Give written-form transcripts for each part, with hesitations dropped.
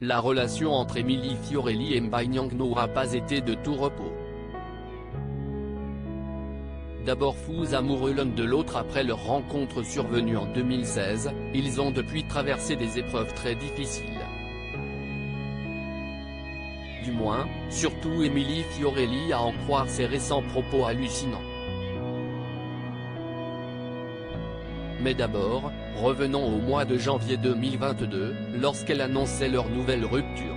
la relation entre Émilie Fiorelli et Mbai Niang n'aura pas été de tout repos. D'abord fous amoureux l'un de l'autre après leur rencontre survenue en 2016, ils ont depuis traversé des épreuves très difficiles. Du moins, surtout Émilie Fiorelli à en croire ses récents propos hallucinants. Mais d'abord, revenons au mois de janvier 2022, lorsqu'elle annonçait leur nouvelle rupture.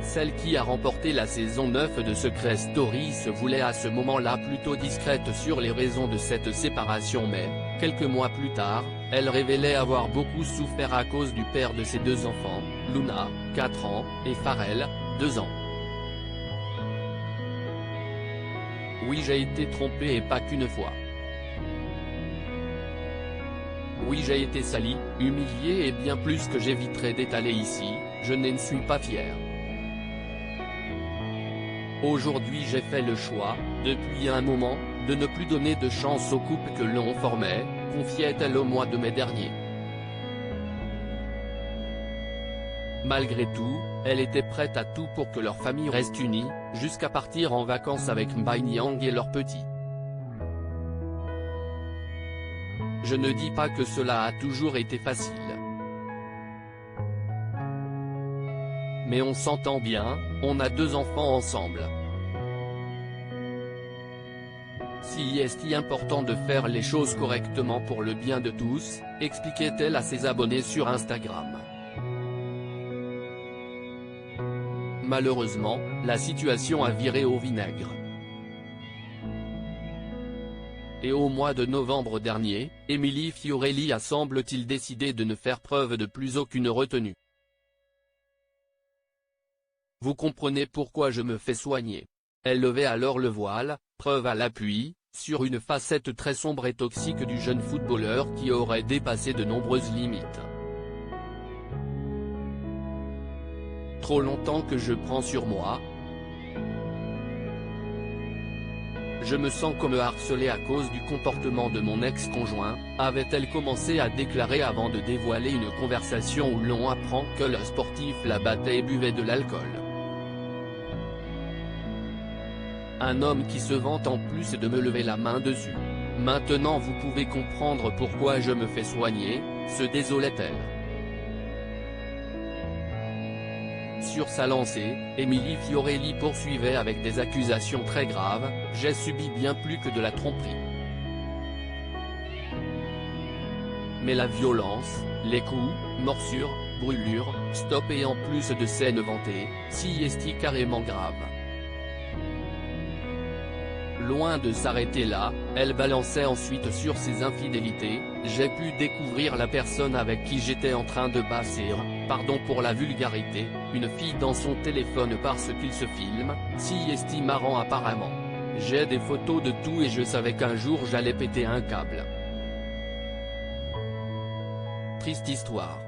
Celle qui a remporté la saison 9 de Secret Story se voulait à ce moment-là plutôt discrète sur les raisons de cette séparation mais, quelques mois plus tard, elle révélait avoir beaucoup souffert à cause du père de ses deux enfants, Luna, 4 ans, et Pharrell, 2 ans. Oui, j'ai été trompée et pas qu'une fois. Oui, j'ai été salie, humiliée et bien plus que j'éviterai d'étaler ici, je ne suis pas fière. Aujourd'hui j'ai fait le choix, depuis un moment, de ne plus donner de chance au couple que l'on formait, confiait-elle au mois de mai dernier. Malgré tout, elle était prête à tout pour que leur famille reste unie, jusqu'à partir en vacances avec Mbai Niang et leurs petits. Je ne dis pas que cela a toujours été facile. Mais on s'entend bien, on a 2 enfants ensemble. Si est important de faire les choses correctement pour le bien de tous, expliquait-elle à ses abonnés sur Instagram. Malheureusement, la situation a viré au vinaigre. Et au mois de novembre dernier, Émilie Fiorelli a semble-t-il décidé de ne faire preuve de plus aucune retenue. Vous comprenez pourquoi je me fais soigner. Elle levait alors le voile, preuve à l'appui, sur une facette très sombre et toxique du jeune footballeur qui aurait dépassé de nombreuses limites. Trop longtemps que je prends sur moi. Je me sens comme harcelée à cause du comportement de mon ex-conjoint, avait-elle commencé à déclarer avant de dévoiler une conversation où l'on apprend que le sportif la battait et buvait de l'alcool. Un homme qui se vante en plus de me lever la main dessus. Maintenant vous pouvez comprendre pourquoi je me fais soigner, se désolait-elle. Sur sa lancée, Émilie Fiorelli poursuivait avec des accusations très graves, « J'ai subi bien plus que de la tromperie. Mais la violence, les coups, morsures, brûlures, stop et en plus de scènes vantées, si est carrément grave. » Loin de s'arrêter là, elle balançait ensuite sur ses infidélités, « J'ai pu découvrir la personne avec qui j'étais en train de basser, pardon pour la vulgarité, une fille dans son téléphone parce qu'il se filme, si est marrant apparemment. J'ai des photos de tout et je savais qu'un jour j'allais péter un câble. » Triste histoire.